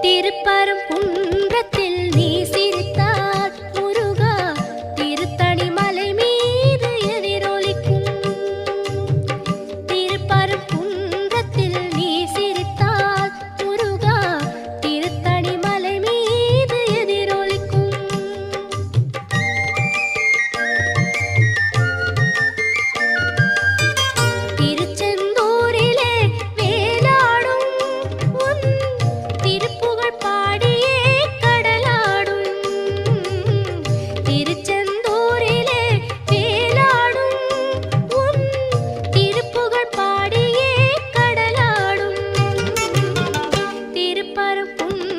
திருப்பரங்குன்றத்தில் நீ சிரித்தால் முருகா திருத்தணி மலை மீது எதிரொலிக்கும். திருப்பரங்குன்றத்தில் நீ சிரித்தால் முருகா திருத்தணி மலை மீது எதிரொலிக்கும். திருச்செந்தூரிலே வேலாடும் உன் திருப்புகழ் பாடியே கடலாடும். திருச்செந்தூரிலே வேலாடும் உன் திருப்புகழ் பாடியே கடலாடும். திருப்பரங்குன்றம்